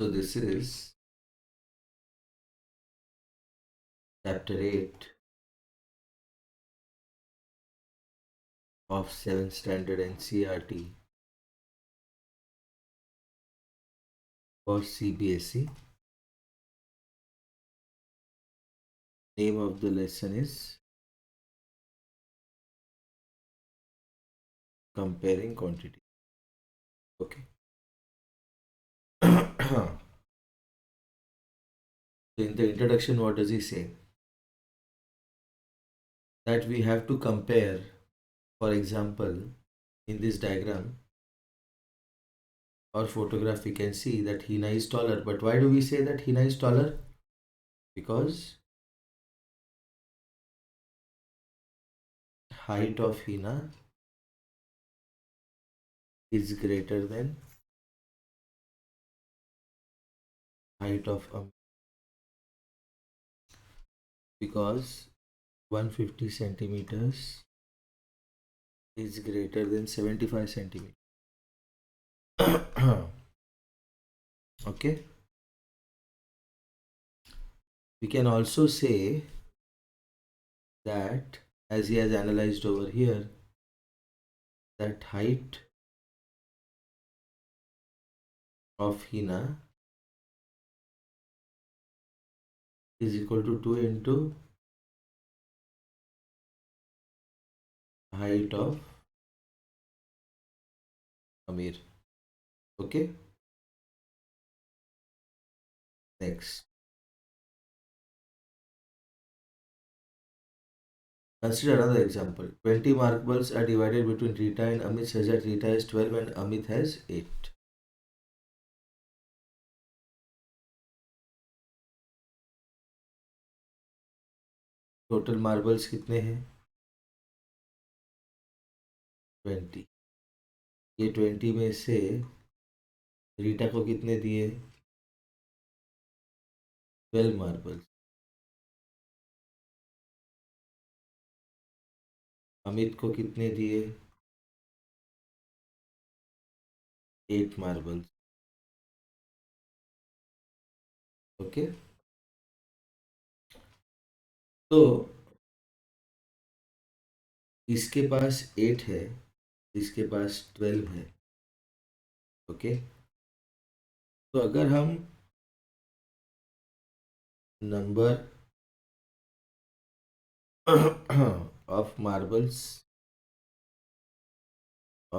So this is chapter 8 of 7th standard NCERT for CBSE. Name of the lesson is comparing quantity. Okay. In the introduction, what does he say? That we have to compare, for example, in this diagram or photograph, we can see that Hina is taller. But why do we say that Hina is taller? Because height of Hina is greater than height of because 150 centimeters is greater than 75 centimeters. Okay. We can also say that, as he has analyzed over here, that height of Hina is equal to 2 into height of Amir. Okay. Next, consider another example. 20 marbles are divided between Rita and Amit such that Rita has 12 and Amit has 8. Total marbles कितने हैं? 20. ये 20 में से रीटा को कितने दिए? 12 marbles. Amit को कितने दिए? 8 मार्बल्स. ओके. तो इसके पास 8 है, इसके पास 12 है. ओके. तो अगर हम number of marbles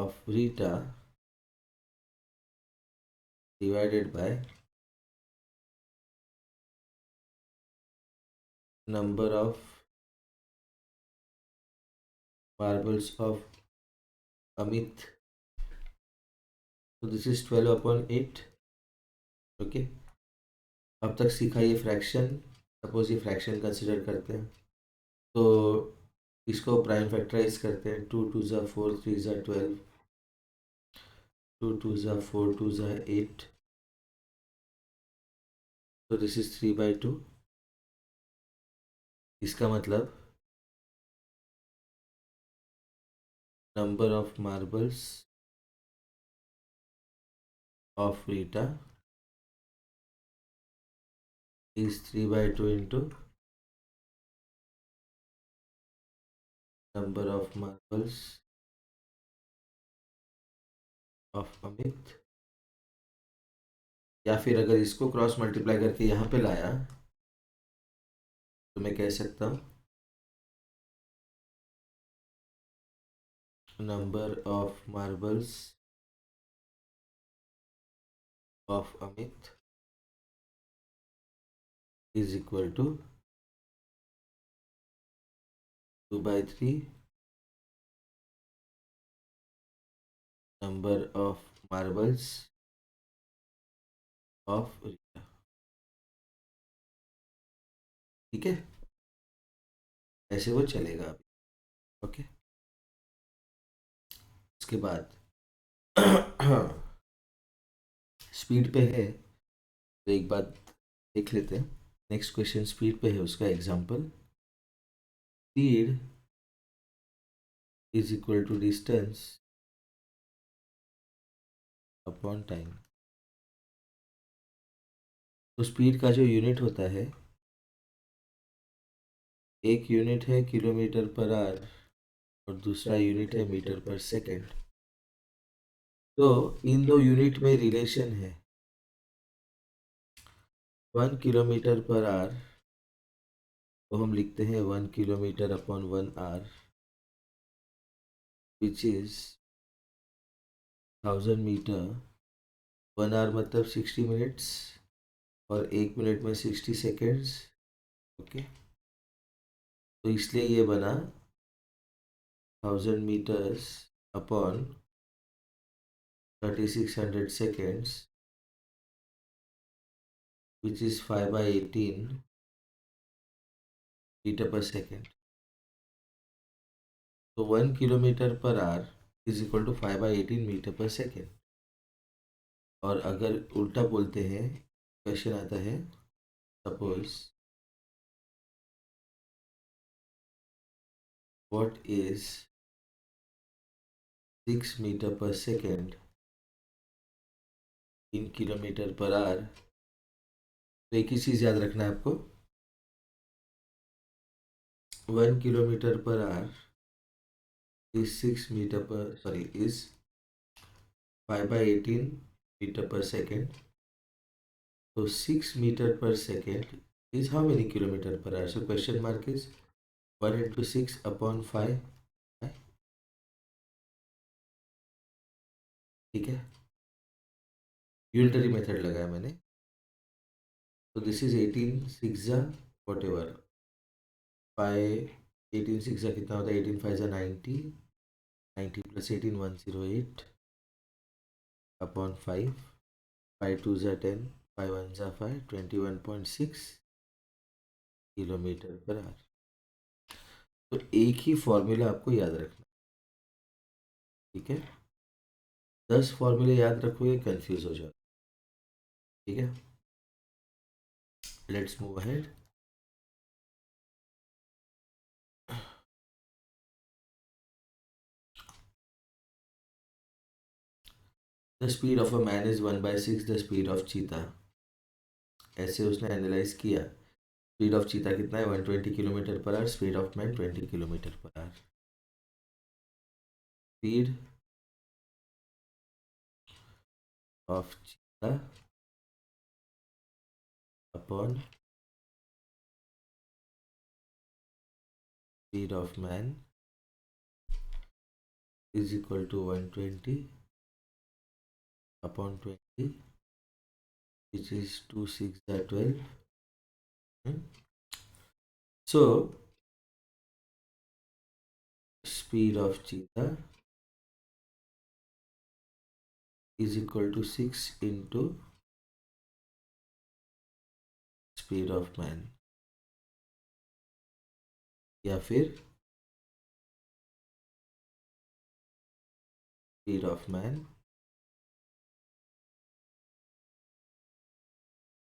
of Rita divided by number of marbles of Amit, so this is 12 upon 8. Okay. अब तक सीखा ये फ्रैक्शन. सपोज ये फ्रैक्शन कंसिडर करते हैं तो इसको प्राइम फैक्टराइज करते हैं. 2 2 ज़ा 4, 3 ज़ा 12, 2 2 ज़ा 4, 2 ज़ा 8. तो दिस इज 3/2. इसका मतलब number of marbles of Rita is 3/2 into number of marbles of Amit. या फिर अगर इसको क्रॉस मल्टीप्लाई करके यहाँ पे लाया तो मैं कह सकता हूँ number of marbles of Amit is equal to 2/3 number of marbles of Rita. ठीक है. ऐसे वो चलेगा अभी. ओके. उसके बाद स्पीड पे है तो एक बात देख लेते हैं. नेक्स्ट क्वेश्चन स्पीड पे है, उसका example. Speed is equal to distance upon time. तो स्पीड का जो यूनिट होता है, एक यूनिट है किलोमीटर पर आवर और दूसरा यूनिट है मीटर पर सेकेंड। तो इन दो यूनिट में रिलेशन है 1 किलोमीटर पर आवर, तो हम लिखते हैं 1 kilometre upon 1 hour, which is 1000 metre. 1 hour मतलब 60 मिनट्स और 1 मिनट में 60 सेकेंड्स। ओके, तो इसलिए ये बना 1000 metres upon 3600 seconds, which is 5/18 metre per second. तो 1 kilometre per hour is equal to 5/18 metre per second. और अगर उल्टा बोलते हैं, क्वेश्चन आता है suppose what is 6 metre per second in kilometre per hour. तो एक ही चीज़ याद रखना है आपको, 1 kilometre per hour is 5/18 metre per second. तो 6 metre per second is how many kilometre per hour? So question mark is 1 into 6 upon 5। ठीक है, unitary method लगाया मैंने। तो this is 18 six what ever 5, 18 six कितना होता है, 18 5 90, 90 plus 18 108 upon 5, 5 2 10, 5 1 5, 21.6 kilometre per hour. तो एक ही फॉर्मूला आपको याद रखना, ठीक है। 10 फॉर्मूले याद रखोगे कंफ्यूज हो जाओ, ठीक है। Let's move ahead. The speed of a man is 1/6 the speed of चीता। ऐसे उसने एनालाइज किया। स्पीड ऑफ चीता कितना है, 120 kilometre per hour, speed of man 20 kilometre per hour. Speed of cheetah upon speed of man is equal to 120 upon 20, which is 2 6 12. So speed of cheetah is equal to 6 into speed of man, या फिर speed of man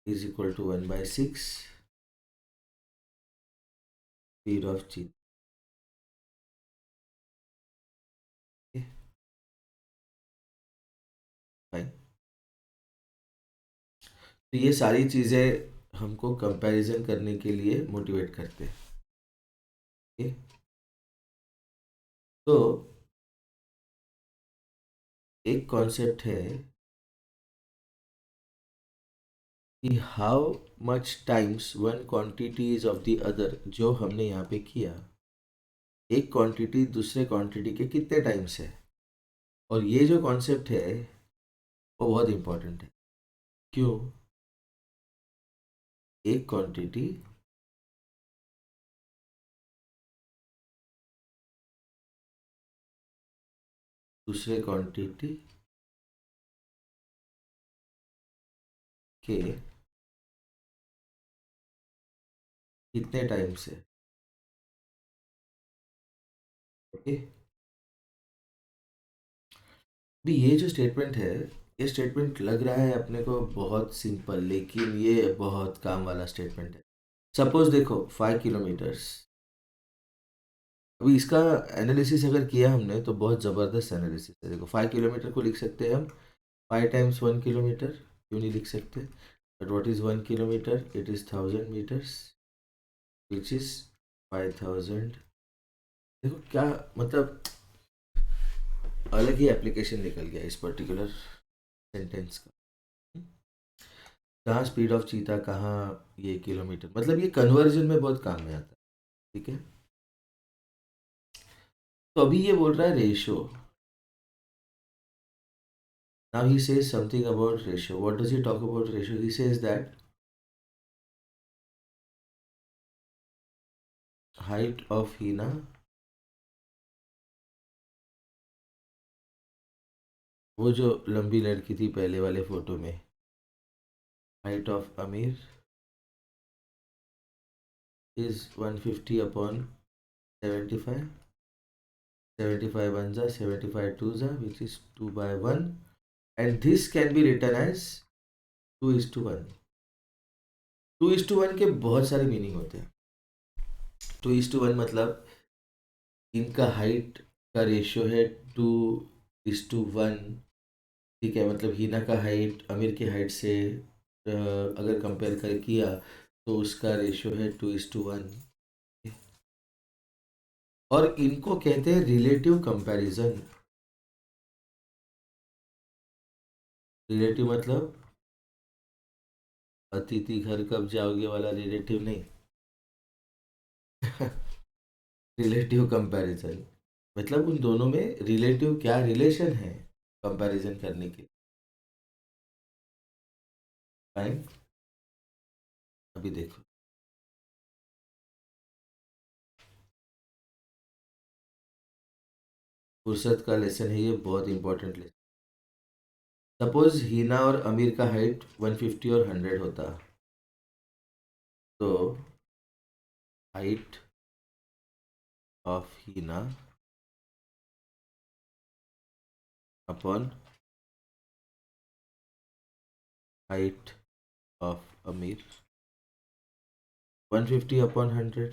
is equal to 1/6 speed of cheetah। okay, fine। तो ये सारी चीज़ें हमको comparison करने के लिए मोटिवेट करते हैं। okay? तो एक कॉन्सेप्ट है कि how much times one quantity is of the other, जो हमने यहाँ पे किया। एक क्वांटिटी दूसरे क्वांटिटी के कितने टाइम्स है। और ये जो कॉन्सेप्ट है वो बहुत इंपॉर्टेंट है। क्यों? एक क्वांटिटी दूसरे क्वांटिटी के कितने टाइम्स है। ओके, भी ये जो स्टेटमेंट है, ये स्टेटमेंट लग रहा है अपने को बहुत सिंपल, लेकिन ये बहुत काम वाला स्टेटमेंट है। सपोज देखो 5 किलोमीटर्स, अभी इसका एनालिसिस अगर किया हमने तो बहुत ज़बरदस्त एनालिसिस है। देखो 5 किलोमीटर को लिख सकते हैं हम 5 टाइम्स 1 किलोमीटर, क्यों नहीं लिख सकते। But what is 1 kilometer? It is 1000 meters, which is 5000. देखो क्या मतलब अलग ही एप्लीकेशन निकल गया इस पर्टिकुलर सेंटेंस का। कहाँ स्पीड ऑफ चीता, कहाँ ये किलोमीटर, मतलब ये कन्वर्जन में बहुत काम में आता है। ठीक है, तो अभी ये बोल रहा है ratio. Now he says something about ratio. What does he talk about ratio? He says that height of Heena वो जो लंबी लड़की थी पहले वाले फोटो में, height of Aamir is 150 upon 75. 75 1 जा 75 2 जा, which is 2/1, and this can be written as 2:1. 2:1 के बहुत सारे मीनिंग होते हैं. 2:1 मतलब इनका हाइट का रेशियो है 2:1. ठीक है, मतलब हीना का हाइट अमीर की हाइट से अगर कंपेयर कर किया तो उसका रेशियो है 2:1. और इनको कहते हैं रिलेटिव कंपैरिजन. रिलेटिव मतलब अतिथि घर कब जाओगे वाला रिलेटिव नहीं. रिलेटिव कंपैरिजन मतलब उन दोनों में रिलेटिव क्या रिलेशन है कंपैरिजन करने के. फाइन, अभी देखो फुर्सत का लेसन है ये, बहुत इंपॉर्टेंट लेसन. सपोज हीना और अमीर का हाइट 150 और 100 होता, तो height of Heena upon height of Amir 150 upon 100.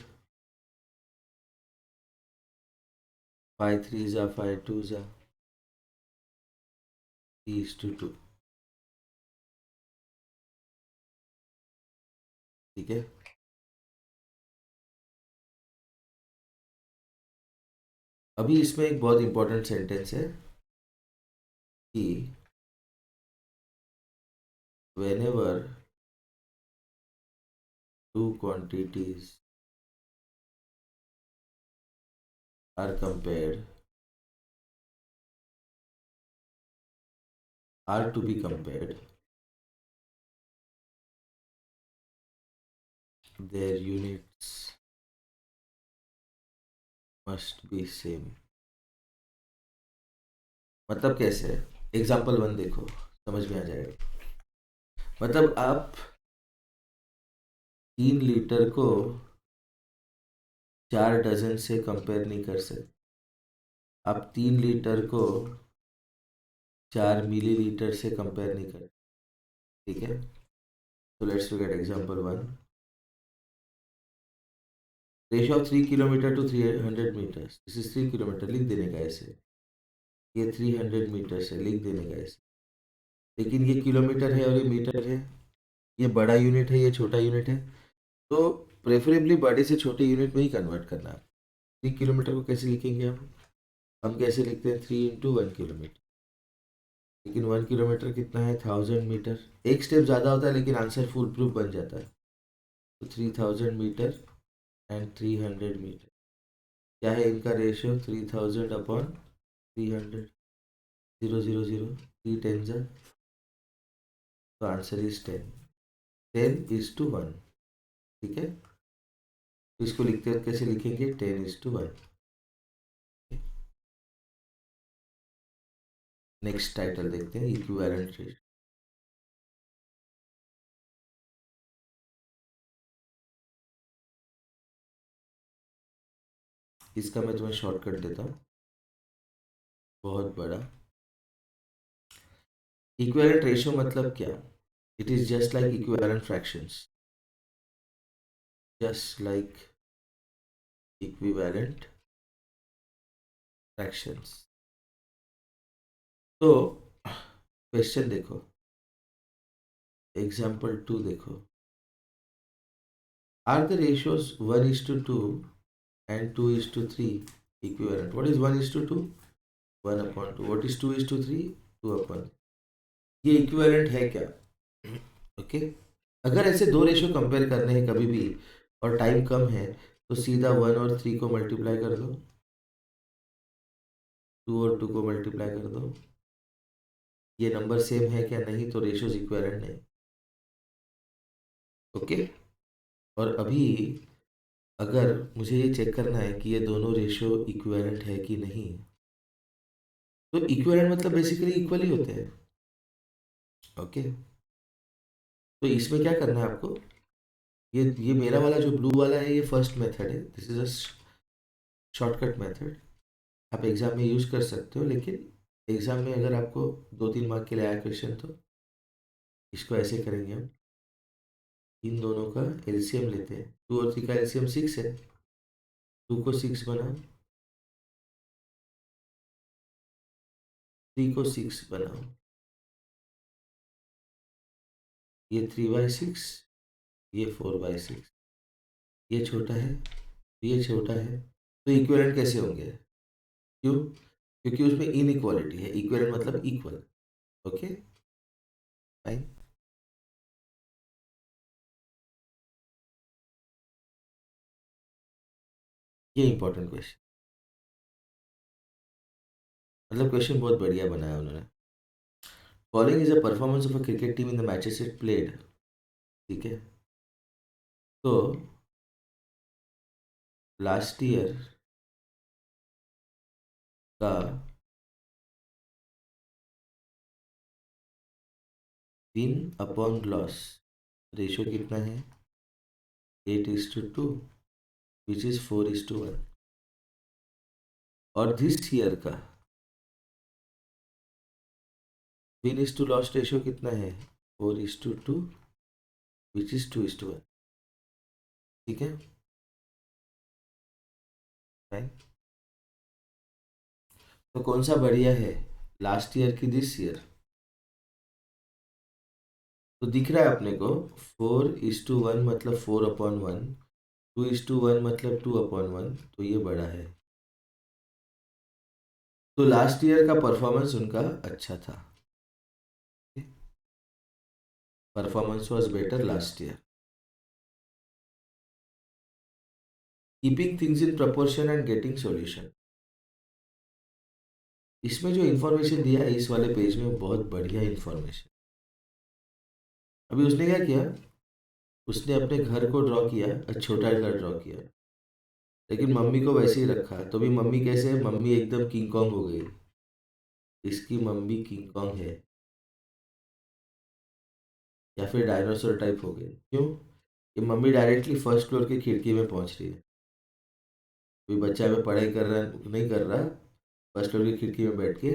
5 3 जा 5 2 जा 3:2. ठीक है, अभी इसमें एक बहुत इंपॉर्टेंट सेंटेंस है कि whenever two quantities are compared, are to be compared, their units must be same. मतलब कैसे? एग्जाम्पल 1 देखो, समझ में आ जाएगा. मतलब आप 3 लीटर को 4 डजन से कंपेयर नहीं कर सकते. आप 3 लीटर को 4 मिलीलीटर से कंपेयर नहीं कर. ठीक है, तो let's look at example 1. Ratio of 3 kilometre to 300 metres. This is 3 kilometre, लिख देने का ऐसे. ये 300 मीटर से लिख देने का ऐसे. लेकिन ये किलोमीटर है और ये मीटर है. ये बड़ा यूनिट है, ये छोटा यूनिट है. तो प्रेफरेबली बड़े से छोटे यूनिट में ही कन्वर्ट करना है. 3 किलोमीटर को कैसे लिखेंगे हम कैसे लिखते हैं 3 × 1 किलोमीटर. लेकिन 1 किलोमीटर कितना है 1000 मीटर. एक स्टेप ज़्यादा होता है लेकिन आंसर फुल प्रूफ बन जाता है. तो 3000 मीटर एंड 300 मीटर. क्या है इनका रेशियो 3000 अपॉन 300. 0 0 0 3 10 जा, तो आंसर इज 10. 10:1. ठीक है, तो इसको लिखते हैं कैसे लिखेंगे 10:1. नेक्स्ट टाइटल देखते हैं इक्विवेलेंट रेशियो. इसका मैं तुम्हें शॉर्टकट देता हूँ, बहुत बड़ा. इक्विवेलेंट रेशियो मतलब क्या? It is just like equivalent fractions. Just like equivalent fractions. तो क्वेश्चन देखो, एग्जाम्पल 2 देखो, are the ratios 1:2 and 2:3 equivalent? What is 1:2? 1/2. What is 2:3? 2/. ये इक्विवेलेंट है क्या? ओके अगर ऐसे दो रेशियो कंपेयर करने हैं कभी भी और टाइम कम है तो सीधा 1 और 3 को मल्टीप्लाई कर दो, 2 और 2 को मल्टीप्लाई कर दो। ये नंबर सेम है क्या? नहीं, तो रेशियोज इक्विवेलेंट नहीं। ओके और अभी अगर मुझे ये चेक करना है कि ये दोनों रेशियो इक्विवेलेंट है कि नहीं, तो इक्विवेलेंट मतलब बेसिकली इक्वल ही होते हैं। ओके तो इसमें क्या करना है आपको, ये मेरा वाला जो ब्लू वाला है ये फर्स्ट मेथड है, this is a shortcut method. आप एग्जाम में यूज कर सकते हो, लेकिन एग्जाम में अगर आपको 2-3 मार्क के लिए आया क्वेश्चन तो इसको ऐसे करेंगे हम, इन दोनों का एलसीएम लेते हैं। 2 और 3 का एलसीएम 6 है, 2 को 6 बनाओ, 3 को 6 बनाओ, ये 3/6, ये 4/6, ये छोटा है, ये छोटा है, तो इक्विवेलेंट कैसे होंगे? क्यों? क्योंकि उसमें इनइक्वालिटी है, इक्विवेलेंट मतलब इक्वल। Okay fine. ये इंपॉर्टेंट क्वेश्चन, मतलब क्वेश्चन बहुत बढ़िया बनाया उन्होंने। Following is a performance of a cricket team in the matches it played. ठीक है तो लास्ट ईयर का विन अपॉन लॉस रेशियो कितना है? 8:2 विच इज 4:1। और दिस ईयर का win is to loss ratio कितना है? 4:2 विच इज 2:1। ठीक है right? तो कौन सा बढ़िया है, लास्ट ईयर की दिस ईयर? तो दिख रहा है अपने को 4:1 मतलब 4/1, 2:1 मतलब 2/1, तो ये बड़ा है। तो लास्ट ईयर का परफॉर्मेंस उनका अच्छा था, performance was better last year. Keeping things in proportion and getting solution, इसमें जो इन्फॉर्मेशन दिया है इस वाले पेज में बहुत बढ़िया इन्फॉर्मेशन। अभी उसने क्या किया, उसने अपने घर को ड्रॉ किया, छोटा घर ड्रॉ किया, लेकिन मम्मी को वैसे ही रखा, तो भी मम्मी कैसे है? मम्मी एकदम किंग कॉन्ग हो गई, इसकी मम्मी किंग कॉन्ग है, या फिर डायनासोर टाइप हो गई। क्यों? कि मम्मी डायरेक्टली फर्स्ट फ्लोर की खिड़की में पहुंच रही है, कोई बच्चा में पढ़ाई कर रहा है नहीं कर रहा, फर्स्ट फ्लोर की खिड़की में बैठ के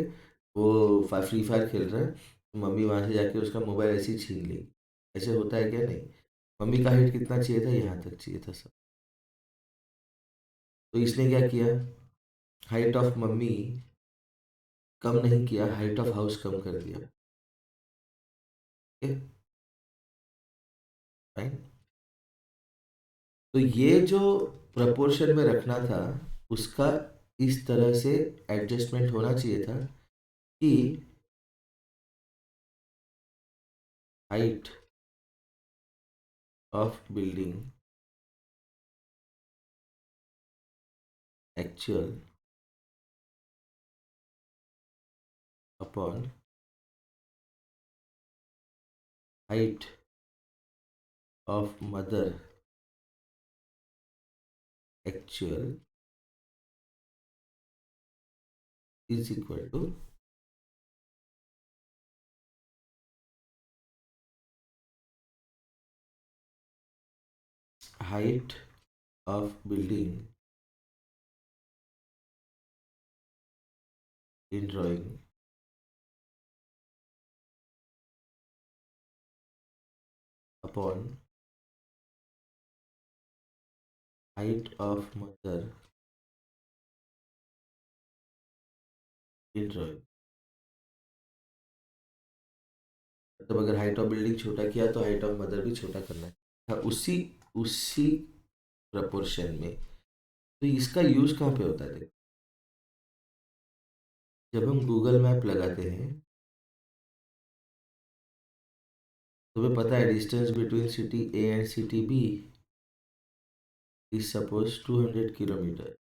वो फ्री फायर खेल रहा है, मम्मी वहां से जाके उसका मोबाइल ऐसे ही छीन ली। ऐसे होता है क्या? नहीं, मम्मी का हाइट कितना चाहिए था? यहाँ तक चाहिए था सब। तो इसने क्या किया, हाइट ऑफ मम्मी कम नहीं किया, हाइट ऑफ हाउस कम कर दिया। Okay fine. तो ये जो प्रपोर्शन में रखना था उसका इस तरह से एडजस्टमेंट होना चाहिए था कि height of building actual upon height of mother actual is equal to height of building in drawing upon height of mother in drawing. मतलब अगर हाइट ऑफ बिल्डिंग छोटा किया तो हाइट ऑफ मदर भी छोटा करना है। हाँ, उसी उसी प्रपोर्शन में। तो इसका यूज कहाँ पे होता है? देखो, जब हम गूगल मैप लगाते हैं, तुम्हें पता है distance between city A and city B is suppose 200 kilometre.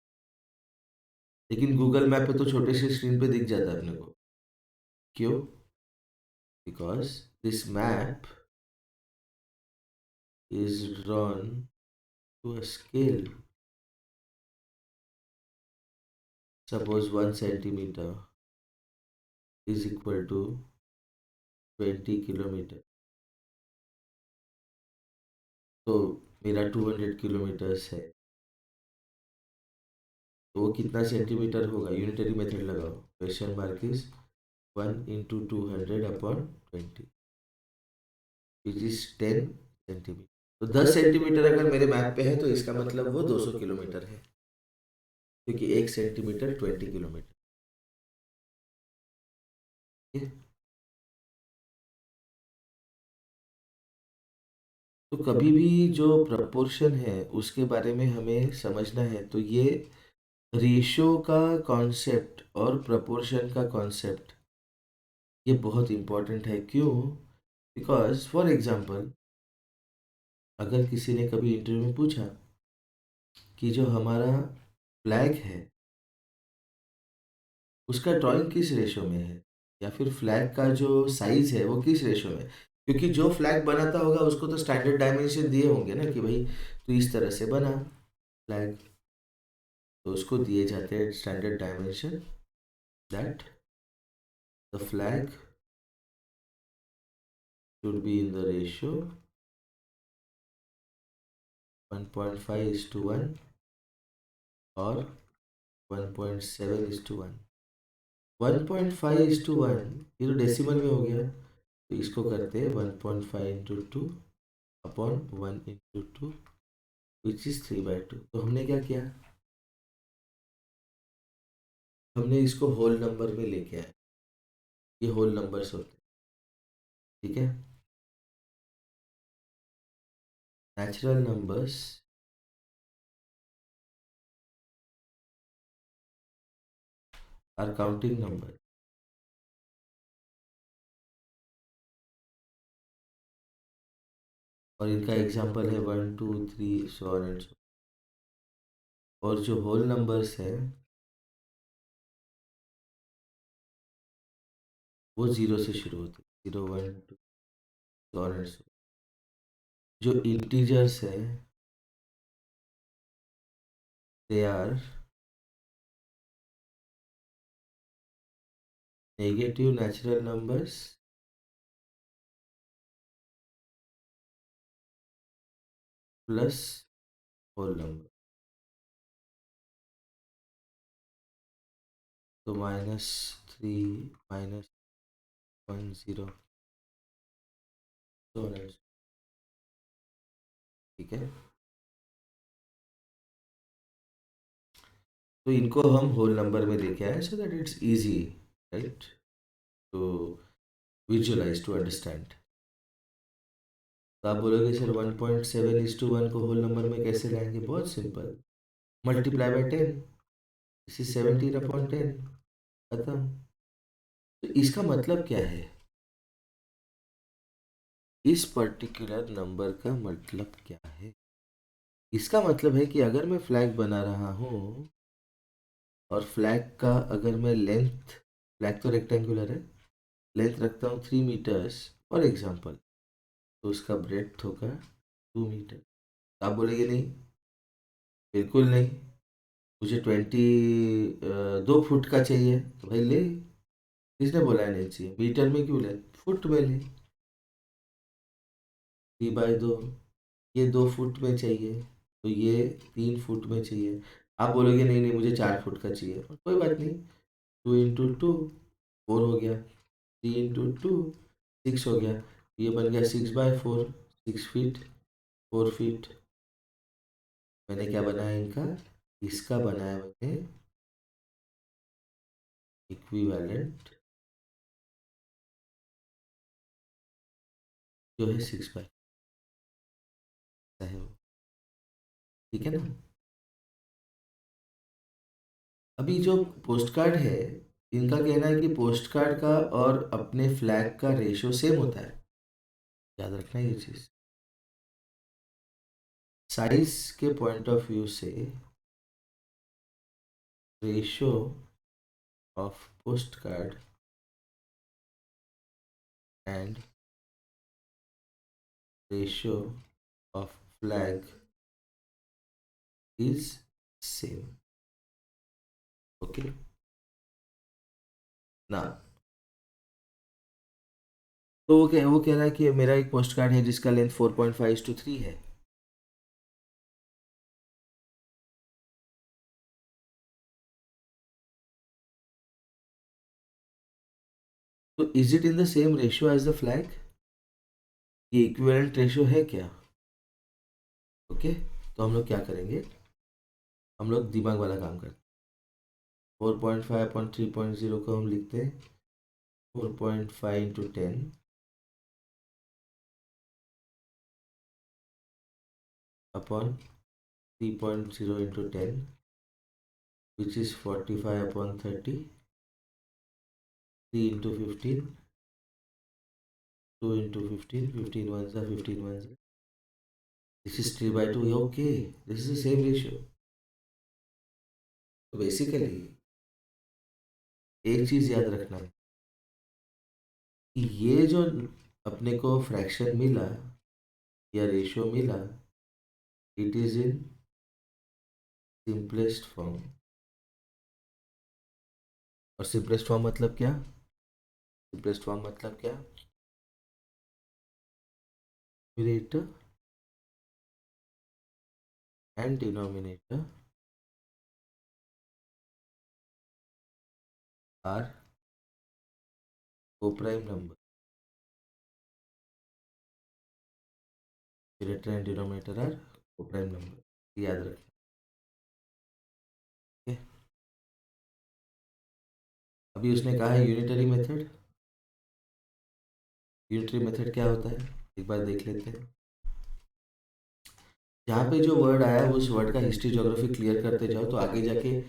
लेकिन गूगल मैप पे तो छोटे से स्क्रीन पे दिख जाता है अपने को। क्यों? Because this map is drawn to a scale. Suppose 1 centimetre is equal to 20 kilometre. तो मेरा 200 किलोमीटर्स है, तो वो कितना सेंटीमीटर होगा? यूनिटरी मेथड लगाओ। Question mark is 1 into 200 upon 20 which is 10 centimetre. तो 10 सेंटीमीटर अगर मेरे मैप पे है तो इसका मतलब वो 200 किलोमीटर है, क्योंकि 1 सेंटीमीटर 20 किलोमीटर। तो कभी भी जो प्रपोर्शन है उसके बारे में हमें समझना है, तो ये रेशो का कॉन्सेप्ट और प्रपोर्शन का कॉन्सेप्ट ये बहुत इम्पोर्टेंट है। क्यों? बिकॉज फॉर एग्जांपल, अगर किसी ने कभी इंटरव्यू में पूछा कि जो हमारा फ्लैग है उसका ड्राइंग किस रेशो में है, या फिर फ्लैग का जो साइज है वो किस रेशो में है, क्योंकि जो फ्लैग बनाता होगा उसको तो स्टैंडर्ड डायमेंशन दिए होंगे ना कि भाई तो इस तरह से बना फ्लैग, तो उसको दिए जाते हैं standard dimension that the flag should be in the ratio 1.5:1 और 1.7:1। 1.5:1 ये तो डेसिमल में हो गया, तो इसको करते हैं 1.5 into 2 upon 1 into 2 which is 3/2। तो हमने क्या किया? हमने इसको होल नंबर में लेके आए। ये होल नंबर्स होते हैं, ठीक है। Natural numbers are counting number, और इनका एग्जांपल है 1 2 3 सो ऑन एंड सो। और जो होल नंबर्स है वो जीरो से शुरू होते हैं, 0 1 2 सो ऑन एंड सो। जो इंटीजर्स है they are negative natural numbers plus whole number. तो -3 -1 0 सो ऑन एंड सो, ठीक है। तो इनको हम होल नंबर में लेके आए so that it's easy, right, to visualise to understand. तो आप बोलोगे सर 1.7:1 को होल नंबर में कैसे लाएंगे? बहुत simple, multiply by 10, this is 17/10, खत्म। तो इसका मतलब क्या है? इस पर्टिकुलर नंबर का मतलब क्या है? इसका मतलब है कि अगर मैं फ्लैग बना रहा हूँ और फ्लैग का अगर मैं लेंथ, फ्लैग तो रेक्टेंगुलर है, लेंथ रखता हूँ 3 मीटर्स फॉर एग्जाम्पल, तो उसका ब्रेड्थ होगा 2 मीटर। आप बोलेंगे नहीं, बिल्कुल नहीं, मुझे 2 फुट का चाहिए। तो भाई ले, किसने बोला है नहीं चाहिए? मीटर में क्यों ले, फुट में ले। 3/2, ये 2 फुट में चाहिए, तो ये 3 फुट में चाहिए। आप बोलोगे नहीं नहीं मुझे 4 फुट का चाहिए, कोई बात नहीं, 2 into 2 4 हो गया, 3 into 2 6 हो गया, ये बन गया 6/4, 6 फीट, 4 फीट। मैंने क्या बनाया इनका? इसका बनाया मैंने इक्विवेलेंट जो है 6/5 है वो, ठीक है ना। अभी जो पोस्ट कार्ड है, इनका कहना है कि पोस्ट कार्ड का और अपने फ्लैग का रेशो सेम होता है, याद रखना ये चीज। साइज के पॉइंट ऑफ व्यू से ratio of post card and ratio of flag is same, okay ना। तो वो कह रहा है कि मेरा एक पोस्ट कार्ड है जिसका लेंथ 4.5:3 है, तो is it in the same ratio as the flag, ये इक्विवेलेंट रेशियो है क्या। ओके, तो हम लोग क्या करेंगे, हम लोग दिमाग वाला काम करते हैं। 4.5/3.0 को हम लिखते हैं 4.5 × 10 upon 3.0 × 10 which is 45/30, 3 × 15, 2 × 15, 15 ones are 15 ones are. This is 3/2, okay, this is the same ratio. तो बेसिकली एक चीज याद रखना है कि ये जो अपने को फ्रैक्शन मिला या रेशियो मिला, it is in simplest form. और सिंपलेस्ट फॉर्म मतलब क्या, सिंपलेस्ट फॉर्म मतलब क्या, numerator and denominator are coprime number, numerator and denominator are coprime number, याद रखें। अभी उसने कहा है यूनिटरी मेथड, यूनिटरी मेथड क्या होता है एक बार देख लेते हैं। जहाँ पे जो वर्ड आया है उस वर्ड का हिस्ट्री ज्योग्राफी क्लियर करते जाओ, तो आगे जाके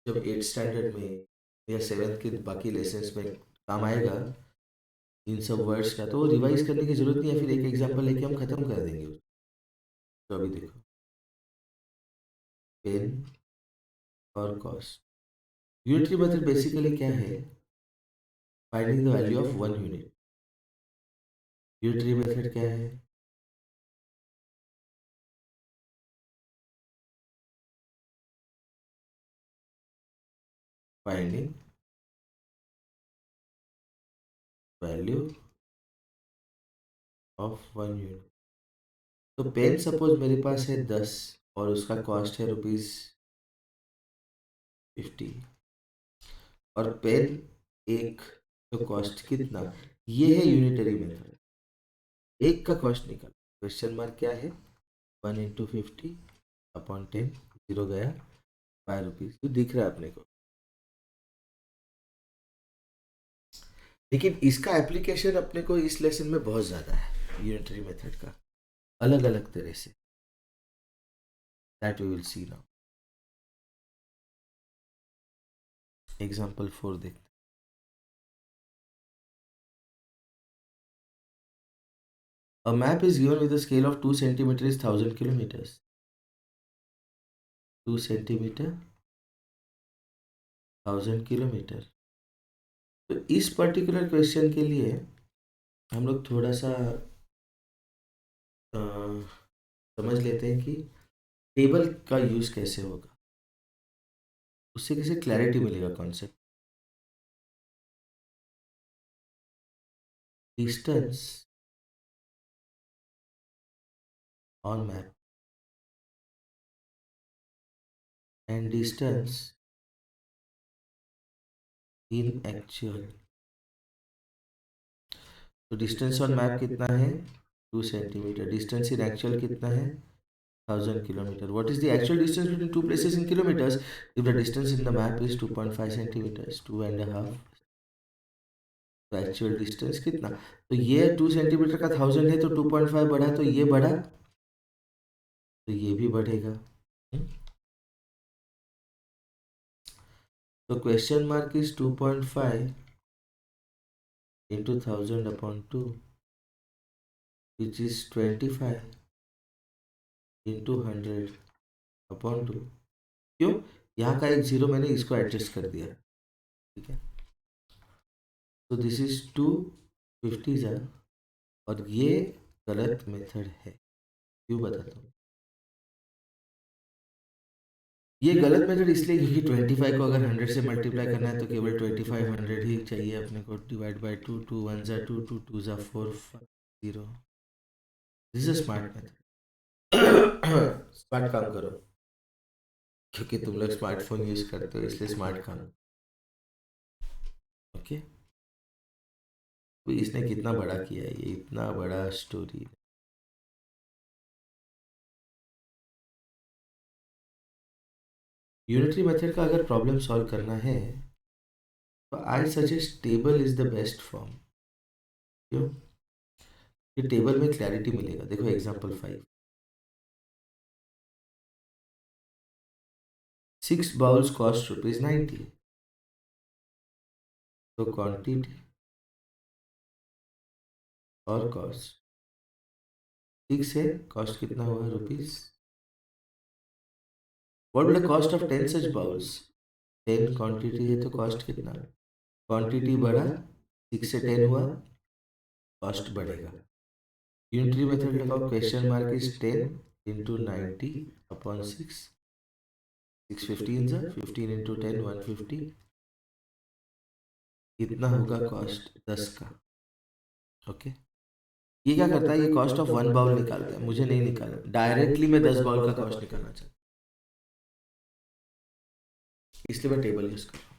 जब 8th स्टैंडर्ड में या 7th के बाकी लेसन्स में काम आएगा इन सब वर्ड्स का, तो वो रिवाइज करने की जरूरत नहीं है, फिर एक एग्जांपल लेके हम खत्म कर देंगे। तो अभी देखो, पेन और कॉस्ट, यूनिटरी मेथड बेसिकली क्या है, finding the value of 1 unit. Unitary method क्या है, फाइंडिंग वैल्यू ऑफ 1 यूनिट। तो पेन सपोज मेरे पास है 10 और उसका कॉस्ट है ₹50, और पेन एक, तो कॉस्ट कितना, ये है यूनिटरी मेथड। एक का कॉस्ट निकल, क्वेश्चन मार्क क्या है, 1 × 50/10, जीरो गया, ₹5, तो दिख रहा है अपने को। लेकिन इसका एप्लीकेशन अपने को इस लेसन में बहुत ज़्यादा है, यूनिटरी मेथड का, अलग अलग तरह से, that we will see now. Example 4 देखते हैं। A map is given with a scale of 2 centimeter is 1000 kilometers. 2 centimeter 1000 kilometre. तो इस पर्टिकुलर क्वेश्चन के लिए हम लोग थोड़ा सा अ, समझ लेते हैं कि टेबल का यूज कैसे होगा, उससे कैसे क्लैरिटी मिलेगा concept. Distance on map and distance in actual. तो डिस्टेंस ऑन मैप कितना है, 2 सेंटीमीटर, डिस्टेंस इन एक्चुअल कितना है, 1000 kilometer. What is the actual distance between two places in kilometers if the distance in the map is 2.5 centimeters, 2.5 तो actual distance कितना, तो ये 2 centimetre का 1000 है तो 2.5 बढ़ा, तो ये बढ़ा, तो ये भी बढ़ेगा। हम्म? तो question mark is 2.5 into 1000/2 which is 25 into 100/2। क्यों, यहाँ का एक जीरो मैंने इसको एडजस्ट कर दिया, ठीक है। तो दिस इज 250 जार, और ये गलत मेथड है, क्यों बताता हूँ। ये गलत मेथड इसलिए क्योंकि 25 को अगर 100 से मल्टीप्लाई करना है तो केवल 2500 ही चाहिए अपने को, डिवाइड बाई 2, 2 1 जा 2, 2 2 जा 4, 5 0। This is a smart method. Smart काम करो, क्योंकि तुम लोग स्मार्टफोन यूज करते हो इसलिए स्मार्ट काम। ओके, तो इसने कितना बड़ा किया है, ये इतना बड़ा स्टोरी। यूनिटरी मेथड का अगर प्रॉब्लम सॉल्व करना है तो I suggest table is the best form. क्यों, ये टेबल में क्लैरिटी मिलेगा। देखो एग्जांपल 5, 6 बाउल्स कॉस्ट ₹90, तो क्वांटिटी और कॉस्ट 6 है, कॉस्ट कितना हुआ rupees. What will the cost of 10 such bowls, 10 quantity है तो कॉस्ट कितना, क्वांटिटी बढ़ा, 6 से 10 हुआ, कॉस्ट बढ़ेगा। यूनिटरी मेथड लगाओ, क्वेश्चन मार्क इज 10 इंटू 90/6, 6 15 जा 15 इंटू 10 150, कितना होगा कॉस्ट 10 का। ओके, ये क्या करता है, ये कॉस्ट ऑफ 1 बाउल निकालता है, मुझे नहीं निकालना, डायरेक्टली मैं 10 बाउल का कॉस्ट निकालना चाहता हूँ, इसलिए मैं टेबल यूज कर रहा हूँ।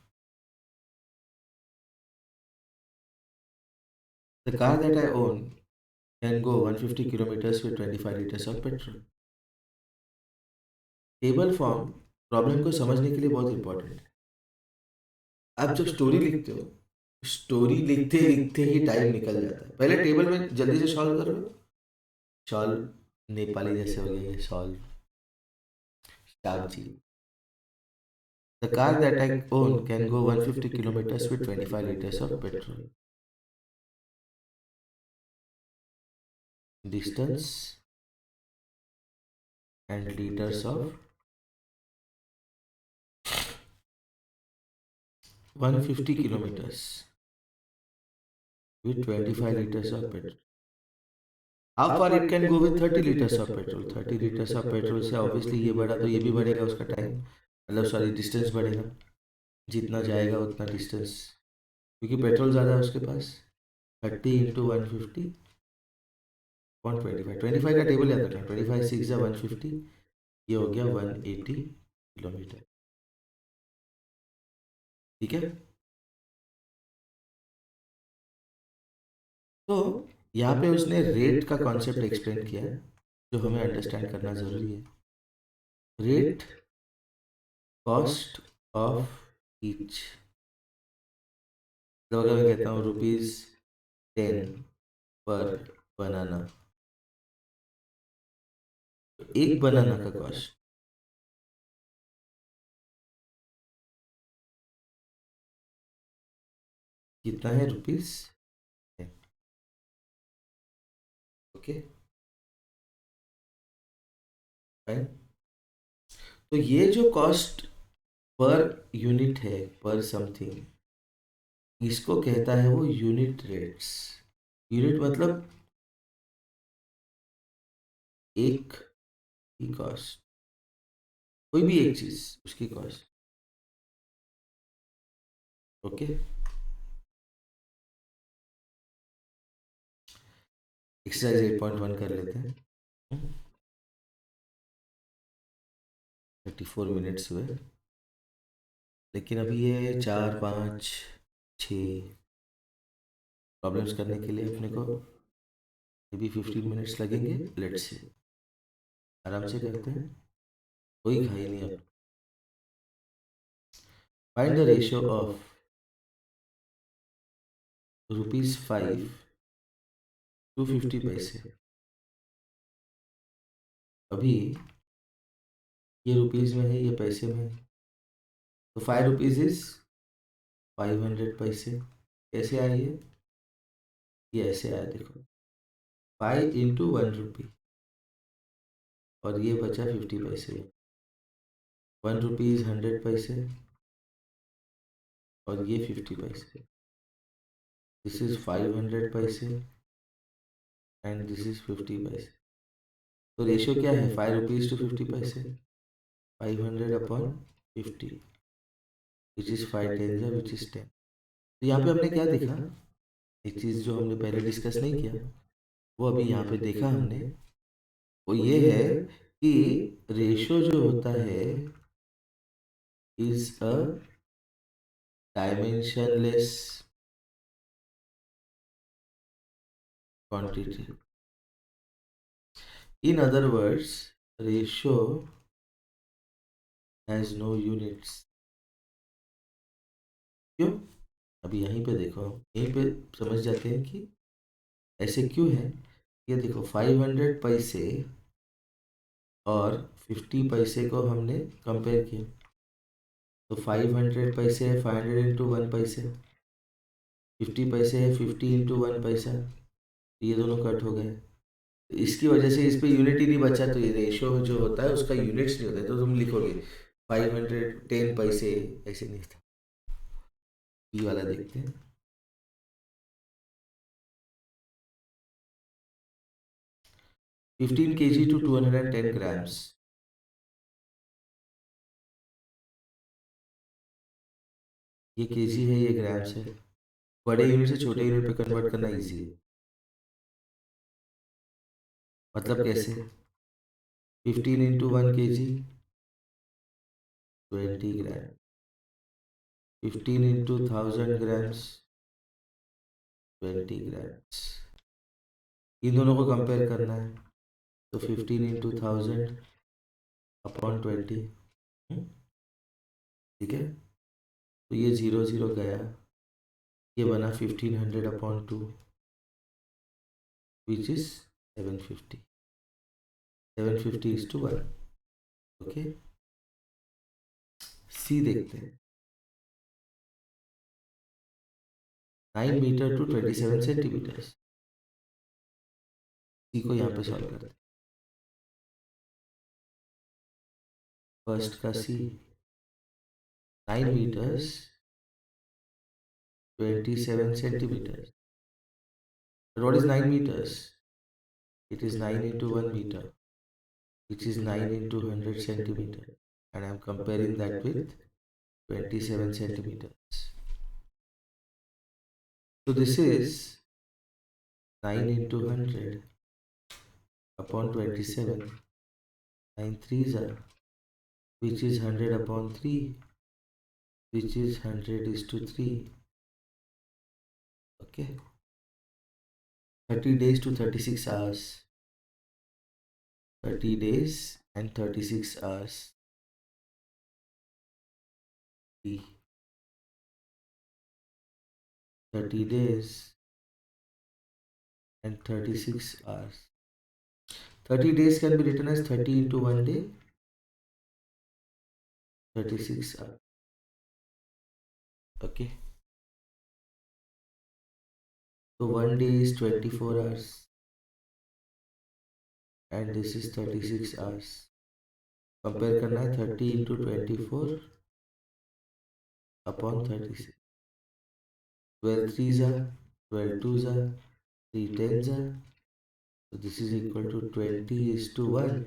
The car that I own can go 150 kilometers with 25 liters of petrol. Table form problem को समझने के लिए बहुत इंपॉर्टेंट है। आप जब स्टोरी लिखते हो, स्टोरी लिखते लिखते ही टाइम निकल जाता है, पहले टेबल में जल्दी से सॉल्व कर लो। सॉल्व नेपाली जैसे हो गया ये सॉल्व, जी। The car that I own can go 150 kilometers with 25 liters of petrol. Distance and liters of 150 kilometers with 25 liters of petrol. How far it can go with 30 liters of petrol? 30 liters of petrol से obviously ये बढ़ा तो ये भी बढ़ेगा, उसका time मतलब sorry distance बढ़ेगा, जितना जाएगा उतना डिस्टेंस, क्योंकि पेट्रोल ज़्यादा है उसके पास। 30 इंटू 150 25, 25 का टेबल याद रखना, 25 6 जा 150, ये हो गया 180 किलोमीटर, ठीक है। तो यहाँ पे उसने रेट का कॉन्सेप्ट एक्सप्लेन किया है जो हमें अंडरस्टैंड करना ज़रूरी है। रेट कॉस्ट ऑफ ईच, तो अगर मैं कहता हूँ ₹10 पर बनाना, तो एक बनाना का कॉस्ट कितना है ₹10। ओके फाइन, तो ये जो कॉस्ट पर यूनिट है, पर समथिंग, इसको कहता है वो यूनिट रेट्स। यूनिट मतलब एक की कॉस्ट, कोई भी एक चीज उसकी कॉस्ट। ओके, एक्सरसाइज 8.1 कर लेते हैं। 34 मिनट्स हुए, लेकिन अभी ये 4 5 6 प्रॉब्लम्स करने के लिए अपने को अभी 15 मिनट्स लगेंगे। लेट्स से आराम से करते हैं, कोई खाई नहीं अब। Find the ratio of ₹5 to 50 paise. अभी ये रुपीज़ में है, ये पैसे में है, तो 5 रुपीज़ इज 500 पैसे। कैसे आए ये ऐसे आया, देखो 5 इंटू 1 रुपी, और ये बचा 50 पैसे। 1 रुपीज़ 100 पैसे, और ये 50 पैसे। दिस इज 500 पैसे एंड दिस इज 50 पैसे। तो रेशियो क्या है, 5 रुपीज़ टू 50 पैसे, 500 अपॉन 50, विच इज़ 5 टेन जा विच इज़ 10। तो यहाँ पे हमने क्या देखा, एक चीज़ जो हमने पहले डिस्कस नहीं किया, वो अभी यहाँ पे देखा हमने, वो ये है कि रेशियो जो होता है is a dimensionless quantity. In other words, ratio has no units. क्यों? अभी यहीं पे देखो, यहीं पे समझ जाते हैं कि ऐसे क्यों है। ये देखो 500 पैसे और 50 पैसे को हमने कंपेयर किया, तो 500 पैसे है 500 इंटू 1 पैसे, 50 पैसे है 50 इंटू 1 पैसा, ये दोनों कट हो गए। तो इसकी वजह से इस पे यूनिट ही नहीं बचा, तो ये रेशो जो होता है उसका यूनिट्स नहीं होता है, तो तुम लिखोगे 510 पैसे, ऐसे नहीं था। ये वाला देखते हैं, 15 kg टू 210 ग्राम्स। ये केजी है, ये ग्राम्स है। बड़े यूनिट से छोटे यूनिट पे कन्वर्ट करना इजी है। मतलब कैसे, 15 इंटू 1 kg 20 ग्राम, 15 इंटू 1000 ग्राम्स 20 ग्राम्स। इन दोनों को कंपेयर करना है, तो 15 इंटू 1000 अपॉन 20, ठीक है। तो ये 0 0 गया, ये बना 1500 upon 2 which is 750, 750 is to 1। Okay, see देखते हैं, 9 मीटर टू 27 सेंटीमीटर। सी को यहाँ पे सॉल्व करते हैं। फर्स्ट का सी, 9 meters 27 centimeters. But what is 9 meters? It is 9 into 1 meter, which is 9 into 100 centimeter. And I am comparing that with 27 centimeters. So this is 9 into 100 upon 27. 9 threes are, which is 100 upon 3, which is 100 is to 3. Okay. 30 days to 36 hours. 30 days and 36 hours. 30 days and 36 hours. 30 days can be written as 30 into 1 day, 36 hours. Okay. So 1 day is 24 hours and this is 36 hours. Compare करना है 30 into 24 upon 36. 12 threes are, 12 twos are, 3 tens are. So this is equal to 20 is to 1.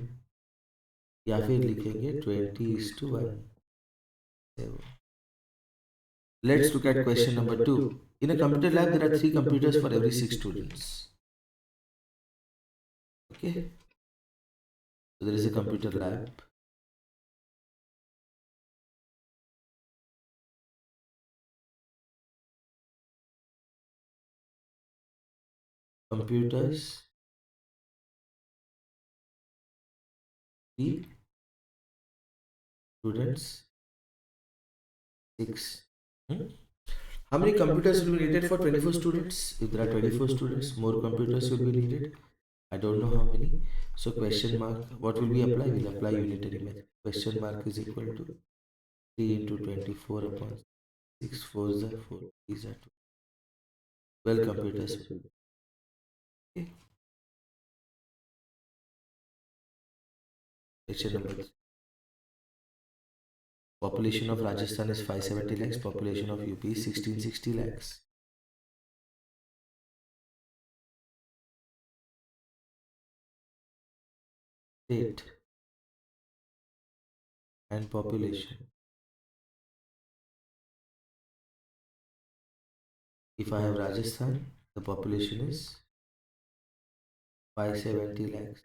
या फिर लिखेंगे 20 is to 1. Let's look at question number 2. In a computer lab, there are 3 computers for every 6 students. Okay. So there is a computer lab. Computers, 3 students, 6. How many computers will be needed for 24 students? If there are 24 students, more computers will be needed. I don't know how many. So question mark, what will we apply? We'll apply unitary method. Question mark is equal to 3 into 24 upon 6 4s are 4 these are 2. 12 computers. Okay. Question number 3. Population of Rajasthan is 570 lakhs. Population of UP is 1660 lakhs. State and population. If I have Rajasthan, the population is 570 lakhs.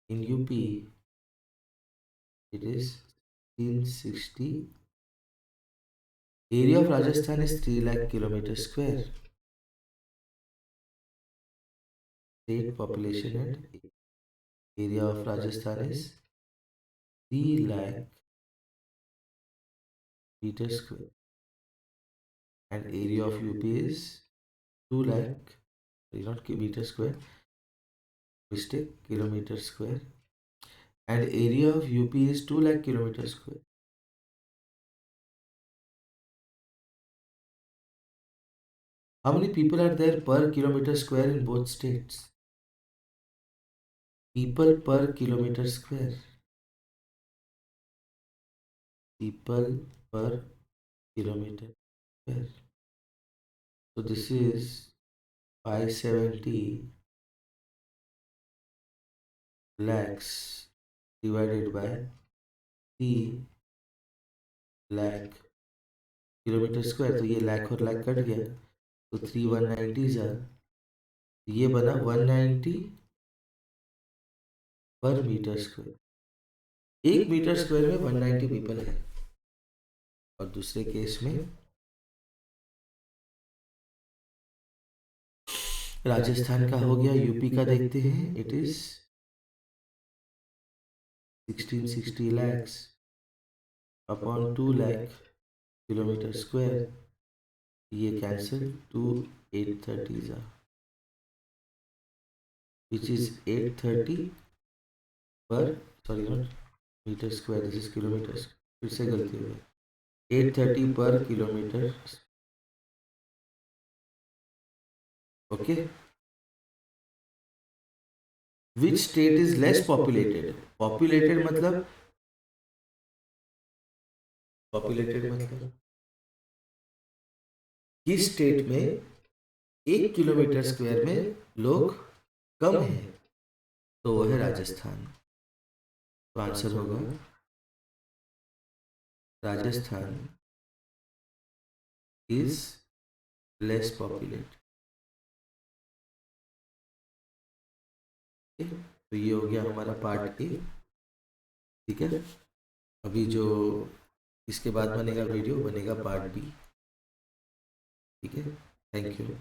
In UP, it is 1660. Area of Rajasthan is 3 lakh kilometers square. State population and area of Rajasthan is 3 lakh meters square. And area of UP is 2 lakh, not meters square, mistake, kilometers square. And area of UP is 2 lakh kilometers square. How many people are there per kilometer square in both states? People per kilometer square. People per kilometer square. So this is 570 lakhs divided by 3 lakh kilometre square. तो ये लाख और lakh cut गया तो 3 190 ये बना 190 पर metre square. 1 metre square में 190 people है. और दूसरे केस में राजस्थान का हो गया. यूपी का देखते हैं. It is 1660 lakhs upon 2 lakh kilometre square. ये cancel. 2 830 which is 830 per, sorry not metre square, this is kilometre. फिर से गलती हो गई. 830 per kilometre. Okay. Which state is less populated? Populated मतलब किस स्टेट में 1 किलोमीटर स्क्वायर में लोग कम है? तो वो है राजस्थान. तो आंसर होगा राजस्थान इज लेस पॉपुलेटेड. तो ये हो गया हमारा पार्ट ए. ठीक है. अभी जो इसके बाद बनेगा वीडियो, बनेगा पार्ट बी. ठीक है. Thank you.